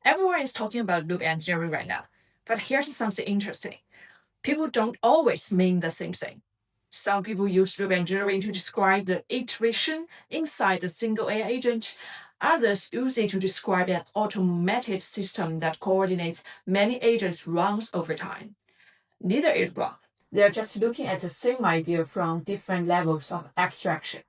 Everyone is talking about loop engineering right now, but here's something interesting. People don't always mean the same thing. Some people use loop engineering to describe the iteration inside a single AI agent. Others use it to describe an automated system that coordinates many agents' runs over time. Neither is wrong. They're just looking at the same idea from different levels of abstraction.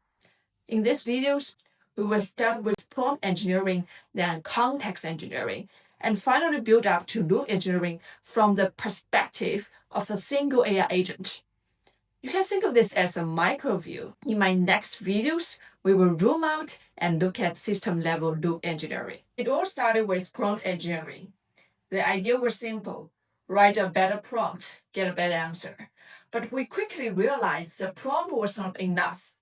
In these videos, we will start with prompt engineering, then context engineering, and finally build up to loop engineering from the perspective of a single AI agent. You can think of this as a micro view. In my next videos, we will zoom out and look at system-level loop engineering. It all started with prompt engineering. The idea was simple. Write a better prompt, get a better answer. But we quickly realized the prompt was not enough.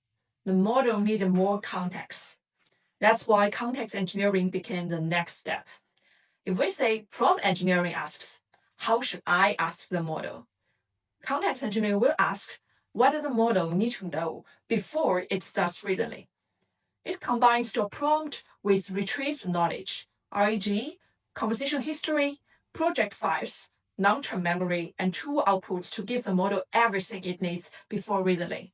The model needed more context. That's why context engineering became the next step. If we say prompt engineering asks, how should I ask the model? Context engineering will ask, what does the model need to know before it starts reasoning? It combines the prompt with retrieved knowledge, RAG, conversation history, project files, long-term memory, and tool outputs to give the model everything it needs before reasoning.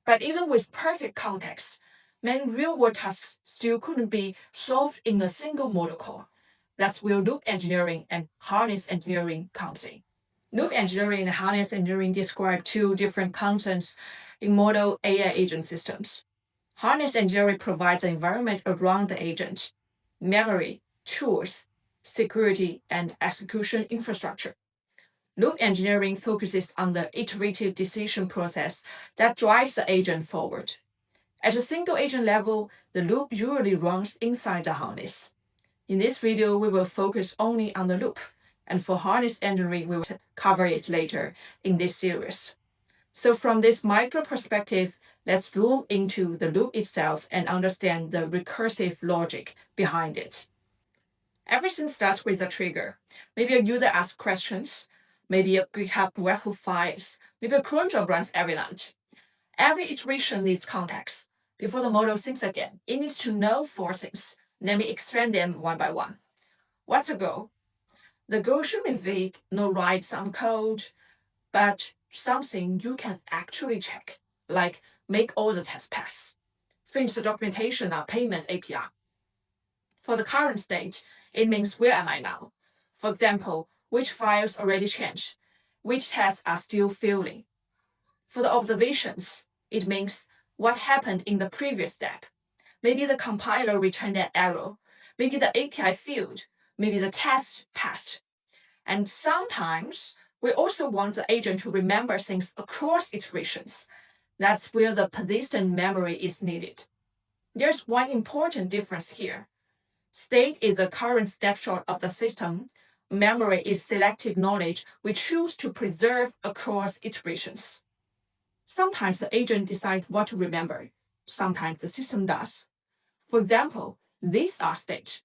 But even with perfect context, many real-world tasks still couldn't be solved in a single model call. That's where loop engineering and harness engineering comes in. Loop engineering and harness engineering describe two different concepts in model AI agent systems. Harness engineering provides an environment around the agent, memory, tools, security, and execution infrastructure. Loop engineering focuses on the iterative decision process that drives the agent forward. At a single agent level, the loop usually runs inside the harness. In this video, we will focus only on the loop, and for harness engineering, we will cover it later in this series. So from this micro perspective, let's zoom into the loop itself and understand the recursive logic behind it. Everything starts with a trigger. Maybe a user asks questions, maybe a GitHub webhook files, maybe a cron job runs every night. Every iteration needs context. Before the model thinks again, it needs to know four things. Let me explain them one by one. What's the goal? The goal should be vague, not write some code, but something you can actually check, like make all the tests pass. Finish the documentation on payment API. For the current state, it means where am I now? For example, which files already changed? Which tests are still failing? For the observations, it means what happened in the previous step. Maybe the compiler returned an error. Maybe the API failed. Maybe the test passed. And sometimes we also want the agent to remember things across iterations. That's where the persistent memory is needed. There's one important difference here. State is the current snapshot of the system. Memory is selected knowledge we choose to preserve across iterations. Sometimes the agent decides what to remember. Sometimes the system does. For example, these are state: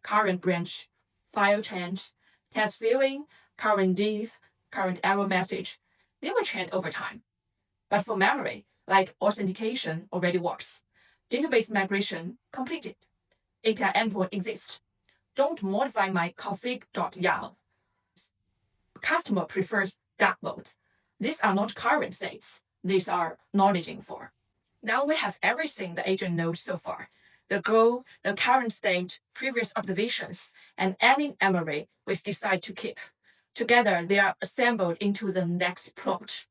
current branch, file change, test viewing, current diff, current error message. They will change over time. But for memory, like authentication already works. Database migration completed. API endpoint exists. Don't modify my config.yaml. Customer prefers dark mode. These are not current states. These are knowledge info. Now we have everything the agent knows so far: the goal, the current state, previous observations, and any memory we've decided to keep. Together, they are assembled into the next prompt.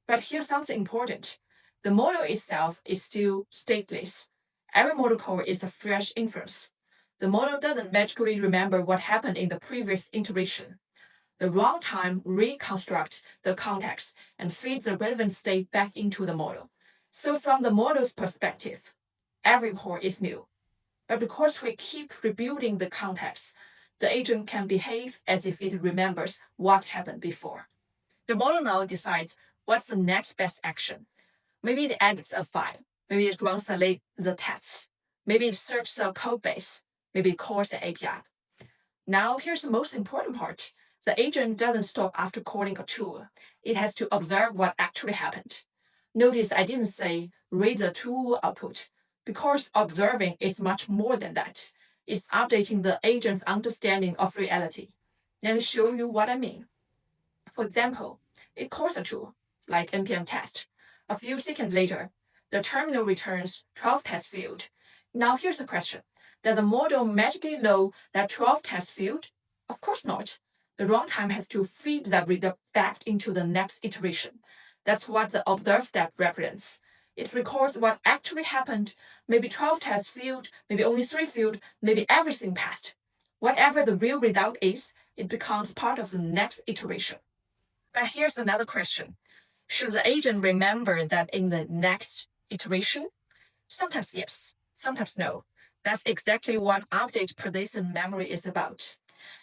But here's something important. The model itself is still stateless. Every model call is a fresh inference. The model doesn't magically remember what happened in the previous iteration. The runtime reconstructs the context and feeds the relevant state back into the model. So from the model's perspective, every call is new. But because we keep rebuilding the context, the agent can behave as if it remembers what happened before. The model now decides what's the next best action. Maybe it edits a file. Maybe it runs the tests. Maybe it searches a code base. Maybe it calls the API. Now here's the most important part. The agent doesn't stop after calling a tool. It has to observe what actually happened. Notice I didn't say read the tool output, because observing is much more than that. is updating the agent's understanding of reality. Let me show you what I mean. For example, it calls a tool, like npm test. A few seconds later, the terminal returns 12 test field. Now here's the question. Does the model magically know that 12 test field? Of course not. The runtime has to feed that result back into the next iteration. That's what the observe step represents. It records what actually happened, maybe 12 test field, maybe only 3 field, maybe everything passed. Whatever the real result is, it becomes part of the next iteration. But here's another question. Should the agent remember that in the next iteration? Sometimes yes, sometimes no. That's exactly what update persistent memory is about.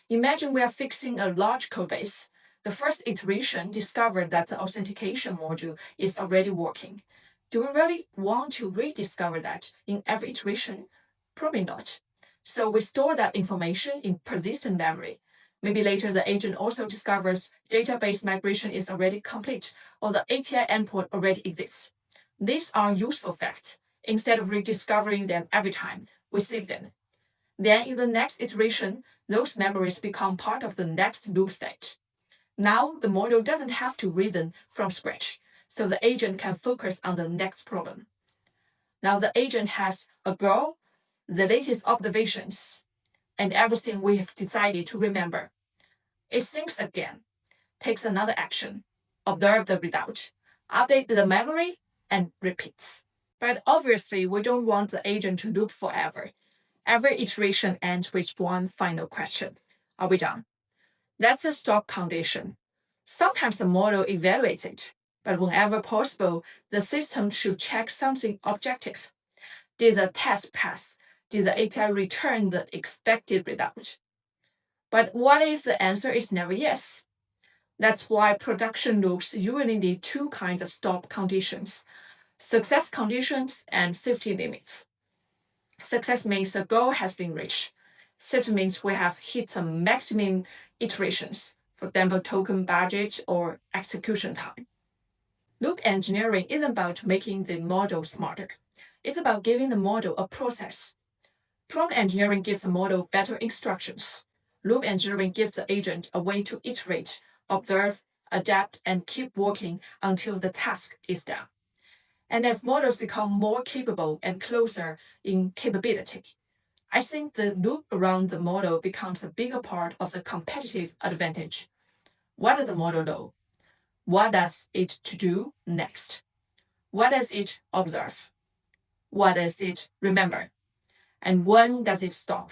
Imagine we are fixing a large codebase. The first iteration discovered that the authentication module is already working. Do we really want to rediscover that in every iteration? Probably not. So we store that information in persistent memory. Maybe later the agent also discovers database migration is already complete or the API endpoint already exists. These are useful facts. Instead of rediscovering them every time, we save them. Then in the next iteration, those memories become part of the next loop state. Now the model doesn't have to reason from scratch, so the agent can focus on the next problem. Now the agent has a goal, the latest observations, and everything we have decided to remember. It thinks again, takes another action, observe the result, update the memory, and repeats. But obviously, we don't want the agent to loop forever. Every iteration ends with one final question. Are we done? That's a stop condition. Sometimes the model evaluates it, but whenever possible, the system should check something objective. Did the test pass? Did the API return the expected result? But what if the answer is never yes? That's why production loops usually need two kinds of stop conditions: success conditions and safety limits. Success means the goal has been reached. Safety means we have hit some maximum iterations, for example, token budget or execution time. Loop engineering isn't about making the model smarter. It's about giving the model a process. Prompt engineering gives the model better instructions. Loop engineering gives the agent a way to iterate, observe, adapt, and keep working until the task is done. And as models become more capable and closer in capability, I think the loop around the model becomes a bigger part of the competitive advantage. What does the model know? What does it to do next? What does it observe? What does it remember? And when does it stop?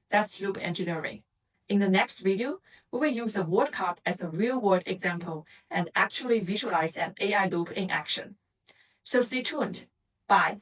That's loop engineering. In the next video, we will use the word cup as a real-world example and actually visualize an AI loop in action. So stay tuned. Bye.